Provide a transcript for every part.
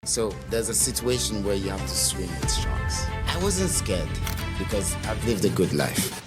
So there's a situation where you have to swim with sharks. I wasn't scared because I've lived a good life.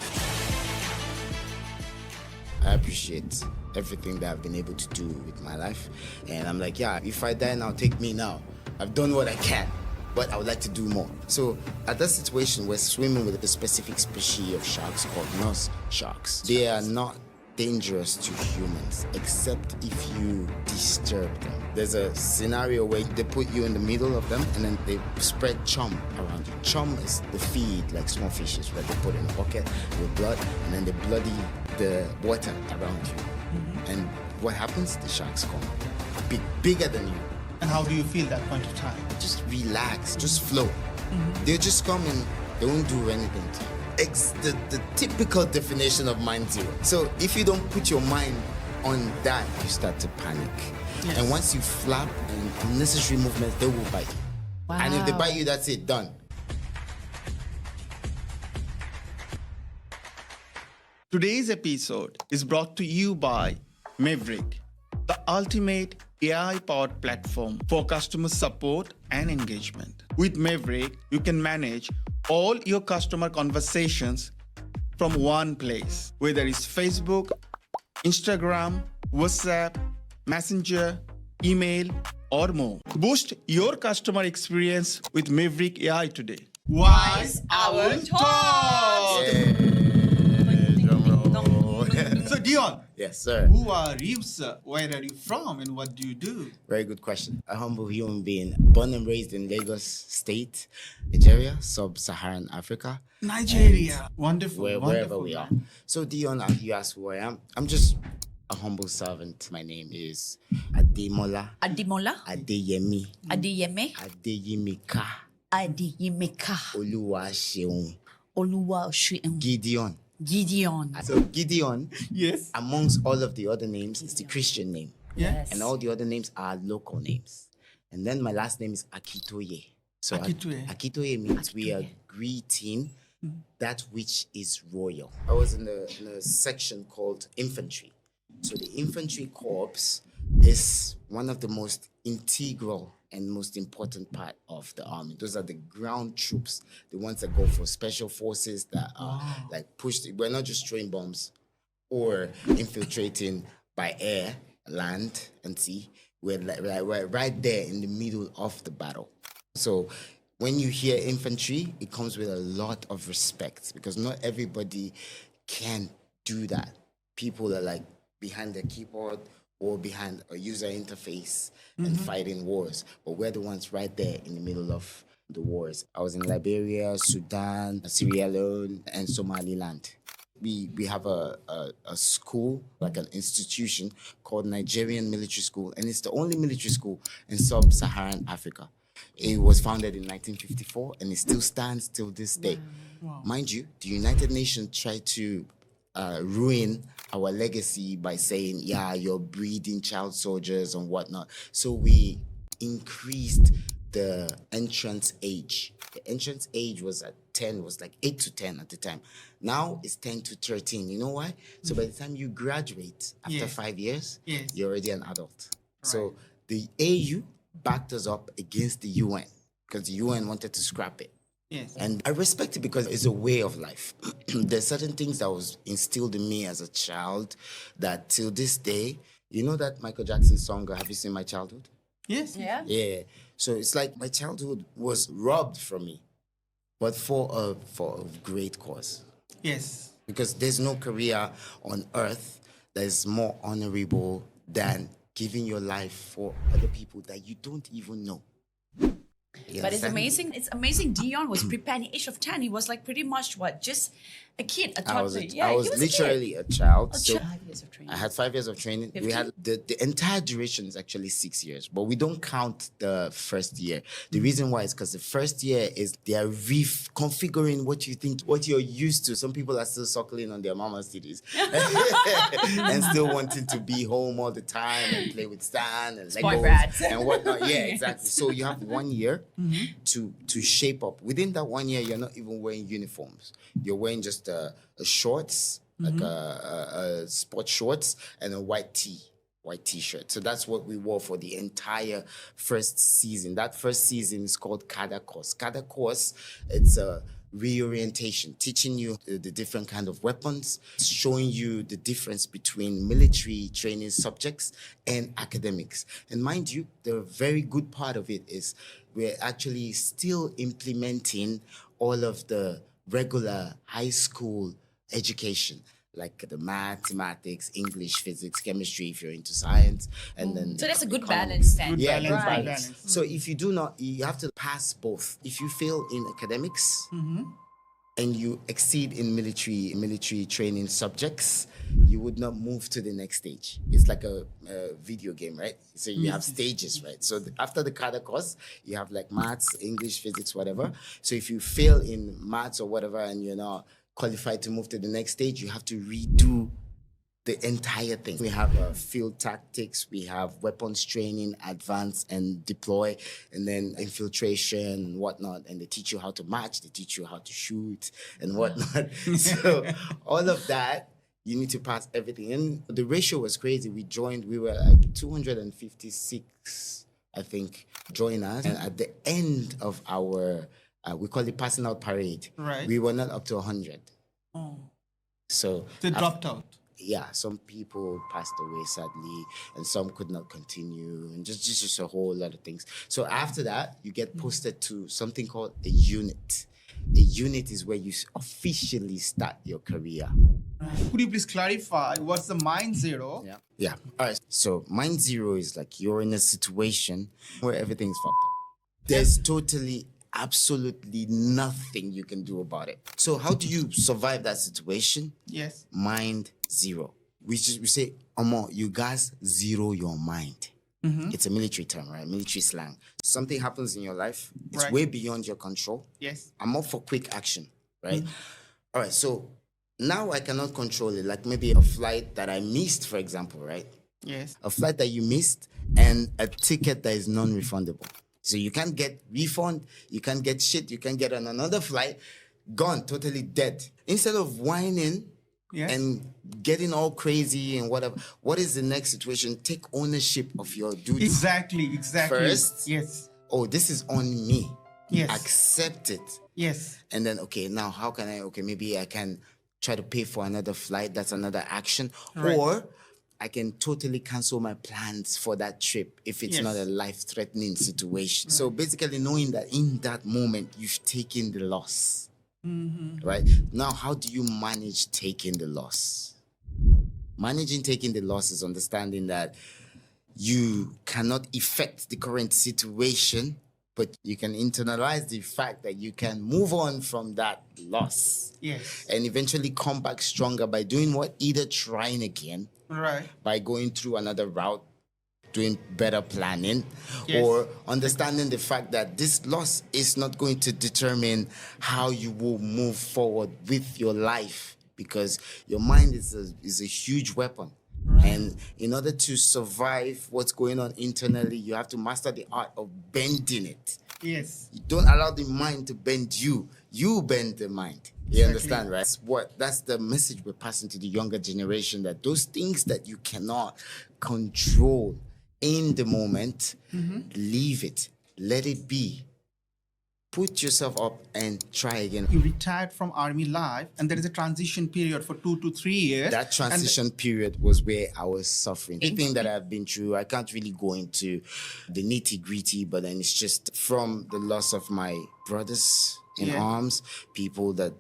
I appreciate everything that I've been able to do with my life. And I'm like, yeah, if I die now, take me now. I've done what I can, but I would like to do more. So at that situation, we're swimming with a specific species of sharks called nurse sharks. They are not dangerous to humans, except if you disturb them. There's a scenario where they put you in the middle of them and then they spread chum around you. Chum is the feed, like small fishes, where they put in a bucket with blood and then they bloody the water around you. Mm-hmm. And what happens? The sharks come bigger than you. And how do you feel that point of time? Just relax, just flow. Mm-hmm. They just come and they won't do anything to you. It's the typical definition of mind zero. So if you don't put your mind on that, you start to panic. Yes. And once you flap and unnecessary movements, they will bite you. Wow. And if they bite you, that's it, done. Today's episode is brought to you by Mevrik, the ultimate AI-powered platform for customer support and engagement. With Mevrik, you can manage all your customer conversations from one place, whether it's Facebook, Instagram, WhatsApp, Messenger, email, or more. Boost your customer experience with Mevrik AI today. Wise our talk! So Dion. Yes, sir. Who are you, sir? Where are you from and what do you do? Very good question. A humble human being, born and raised in Lagos State, Nigeria, sub-Saharan Africa. Nigeria. Wonderful. Wherever we are. So Dion, you ask who I am. I'm just a humble servant. My name is Ademola. Ademola? Adeyemi. Adeyemi? Adeyimika. Adeyimika. Oluwaseun. Oluwaseun. Gideon. Gideon. So Gideon, yes, amongst all of the other names, is the Christian name. Yes. And all the other names are local names. And then my last name is Akitoye. So Akitoye means we are greeting that which is royal. I was in a section called Infantry. So the Infantry Corps is one of the most integral and most important part of the army. Those are the ground troops, the ones that go for special forces that are like pushed. We're not just throwing bombs or infiltrating by air, land, and sea. We're right there in the middle of the battle. So when you hear infantry, it comes with a lot of respect because not everybody can do that. People are like behind the keyboard or behind a user interface and fighting wars. But we're the ones right there in the middle of the wars. I was in Liberia, Sudan, Sierra Leone, and Somaliland. We have a school, like an institution called Nigerian Military School, and it's the only military school in sub-Saharan Africa. It was founded in 1954, and it still stands till this day. Wow. Mind you, the United Nations tried to ruin our legacy by saying, yeah, you're breeding child soldiers and whatnot. So we increased the entrance age. The entrance age was at 10, was like 8 to 10 at the time. Now it's 10 to 13. You know why? So by the time you graduate after 5 years, you're already an adult. Right. So the AU backed us up against the UN because the UN wanted to scrap it. Yes. And I respect it because it's a way of life. There's certain things that was instilled in me as a child that till this day, you know that Michael Jackson song, Have You Seen My Childhood? Yes. Yeah. Yeah. So it's like my childhood was robbed from me, but for a great cause. Yes. Because there's no career on earth that is more honorable than giving your life for other people that you don't even know. But it's amazing. It's amazing. Dion was prepared at the age of 10. He was like pretty much just a kid, a toddler. I was literally a child. So 5 years of training. I had 5 years of training. 15? We had the entire duration is actually 6 years, but we don't count the first year. The reason why is because the first year is they are reconfiguring what you think, what you're used to. Some people are still suckling on their mama's titties and still wanting to be home all the time and play with sand and Legos and whatnot. Yeah, exactly. So you have 1 year to shape up. Within that 1 year, you're not even wearing uniforms. You're wearing just shorts, like a sport shorts and a white tee. white t-shirt. So that's what we wore for the entire first season. That first season is called Kada course. Kada course, it's a reorientation, teaching you the different kind of weapons, showing you the difference between military training subjects and academics. And mind you, the very good part of it is we're actually still implementing all of the regular high school education, like the mathematics, English, physics, chemistry, if you're into science, and then So that's a good economics. balance then. Good Yeah, balance, good right. balance. Balance. So if you do not, you have to pass both. If you fail in academics and you exceed in military training subjects, you would not move to the next stage. It's like a video game, right? So you have stages, right? So after the CADA course, you have like maths, English, physics, whatever. So if you fail in maths or whatever and you're not qualified to move to the next stage, you have to redo the entire thing. We have field tactics, we have weapons training, advance and deploy, and then infiltration and whatnot. And they teach you how to match, they teach you how to shoot and whatnot. So all of that, you need to pass everything. And the ratio was crazy. We were like 256, I think, join us. And at the end of our, we call it passing out parade, Right. we were not up to 100. Oh. So They dropped out. yeah, some people passed away sadly, and some could not continue, and just a whole lot of things. So after that, you get posted to something called a unit. A unit is where you officially start your career. Could you please clarify what's the Mind Zero? Yeah. All right. So Mind Zero is like you're in a situation where everything's fucked up. There's totally, absolutely nothing you can do about it. So how do you survive that situation? Yes. Mind zero. We say, Omo, you guys zero your mind. It's a military term, right? Military slang. Something happens in your life. It's Right. way beyond your control. Yes. I'm up for quick action, right? All right, so now I cannot control it. Like maybe a flight that I missed, for example, right? Yes. A flight that you missed and a ticket that is non-refundable. So you can't get refund, you can't get shit, you can't get on another flight, gone, totally dead. Instead of whining Yes. and getting all crazy and whatever, what is the next situation? Take ownership of your duty. Exactly. First, Yes. oh, this is on me. Yes. Accept it. Yes. And then, okay, now how can maybe I can try to pay for another flight. That's another action. Right. Or I can totally cancel my plans for that trip if it's Yes. not a life-threatening situation. So basically knowing that in that moment, you've taken the loss. Right? Now, how do you manage taking the loss? Managing taking the loss is understanding that you cannot affect the current situation, but you can internalize the fact that you can move on from that loss. Yes. And eventually come back stronger by doing what? Either trying again, Right. by going through another route, doing better planning, Yes. or understanding the fact that this loss is not going to determine how you will move forward with your life, because your mind is a huge weapon. Right. And in order to survive what's going on internally, you have to master the art of bending it. Yes. You don't allow the mind to bend you. You bend the mind. You understand, right? That's the message we're passing to the younger generation, that those things that you cannot control in the moment, leave it. Let it be. Put yourself up and try again. You retired from army life, and there is a transition period for 2 to 3 years. That transition period was where I was suffering. Everything that I've been through, I can't really go into the nitty-gritty, but then it's just from the loss of my brothers in arms, people that,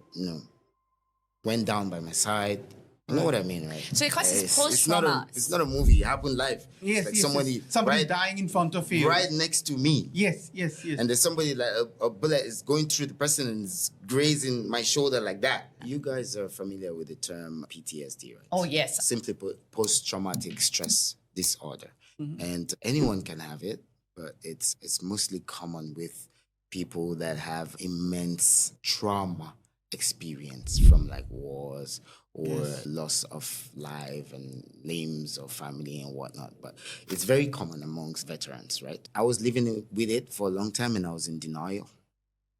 went down by my side. You know what I mean, right? So it causes post-trauma. It's not a movie. It happened live. Yes, like yes, somebody right, dying in front of you. right next to me. Yes. And there's somebody like a bullet is going through the person and is grazing my shoulder like that. You guys are familiar with the term PTSD, right? Oh, yes. Simply put, post-traumatic stress disorder. And anyone can have it, but it's mostly common with people that have immense trauma experience from like wars or loss of life and limbs or family and whatnot. But it's very common amongst veterans, right? I was living with it for a long time and I was in denial.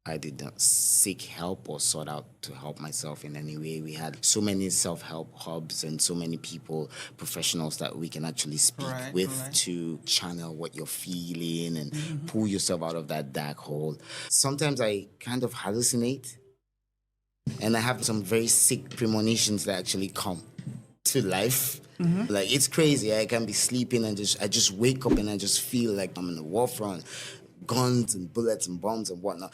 I did not seek help or sought out to help myself in any way. We had so many self-help hubs and so many people, professionals that we can actually speak with to channel what you're feeling and pull yourself out of that dark hole. Sometimes I kind of hallucinate, and I have some very sick premonitions that actually come to life. Like, it's crazy. I can be sleeping and I just wake up and I just feel like I'm in the war front, guns and bullets and bombs and whatnot.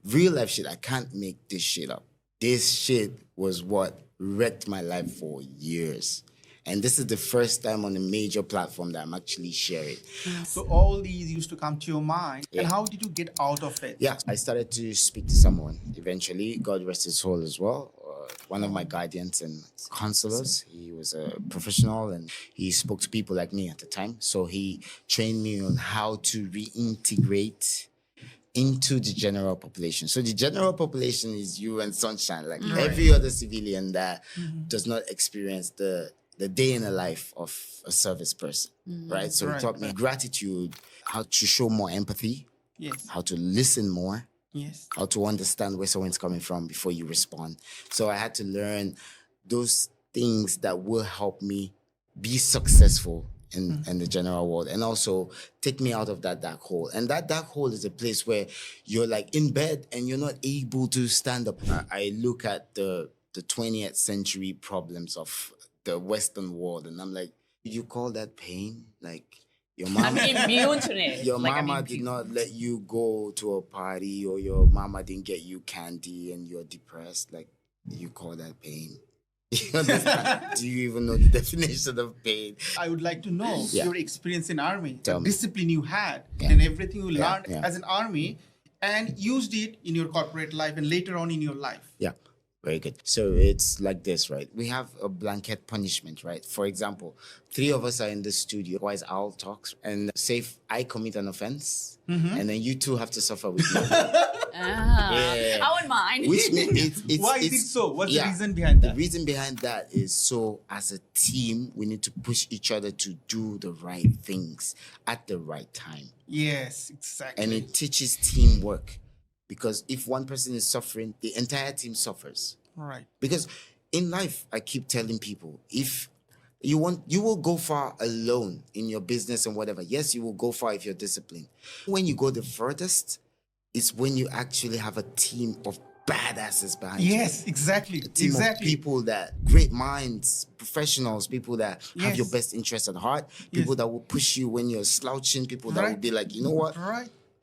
Real life shit, I can't make this shit up. This shit was what wrecked my life for years. And this is the first time on a major platform that I'm actually sharing. So all these used to come to your mind. Yeah. And how did you get out of it? Yeah, I started to speak to someone eventually. God rest his soul as well. One of my guardians and counselors. He was a professional and he spoke to people like me at the time. So he trained me on how to reintegrate into the general population. So the general population is you and sunshine, like every other civilian that does not experience the day in the life of a service person, right? So he taught me gratitude, how to show more empathy, how to listen more, how to understand where someone's coming from before you respond. So I had to learn those things that will help me be successful in the general world, and also take me out of that dark hole. And that dark hole is a place where you're like in bed and you're not able to stand up. I look at the 20th century problems of the Western world, and I'm like, you call that pain? Like, your mama, I'm immune to it. Your mama did not let you go to a party, or your mama didn't get you candy and you're depressed. Like, you call that pain? You understand? Do you even know the definition of pain? I would like to know your experience in army, the Tell me. discipline you had, and everything you learned as an army, and used it in your corporate life and later on in your life. Yeah, very good. So it's like this, right? We have a blanket punishment, right? For example, 3 of us are in the studio, otherwise I'll talk, and say if I commit an offense, and then you 2 have to suffer with me. I wouldn't mind. Which means Why is it so? What's the reason behind that? The reason behind that is, so as a team, we need to push each other to do the right things at the right time. Yes, exactly. And it teaches teamwork, because if one person is suffering, the entire team suffers. Right. Because in life, I keep telling people, if you will go far alone in your business and whatever. Yes, you will go far if you're disciplined. When you go the furthest, it's when you actually have a team of badasses behind you. Yes, exactly. A team of people that, great minds, professionals, people that have your best interests at heart, people that will push you when you're slouching, people that will be like, you know what?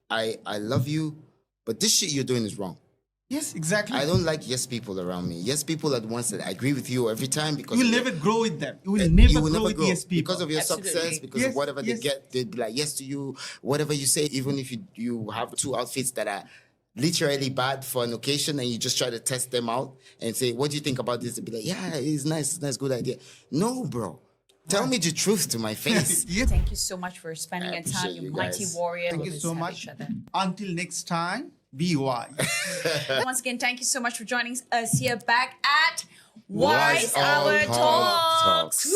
I love you, but this shit you're doing is wrong. Yes, exactly. I don't like yes people around me. Yes people are the ones that agree with you every time, because you will never grow with them. You will never grow with yes people. Because of your success, because of whatever they get, they'd be like yes to you. Whatever you say, even if you have 2 outfits that are literally bad for an occasion, and you just try to test them out and say, what do you think about this? They'd be like, yeah, it's nice, good idea. No, bro. Tell me the truth to my face. Thank you so much for spending your time, you mighty warrior. Thank you so much. Until next time, be wise. Once again, thank you so much for joining us here back at Wise Hour Talks.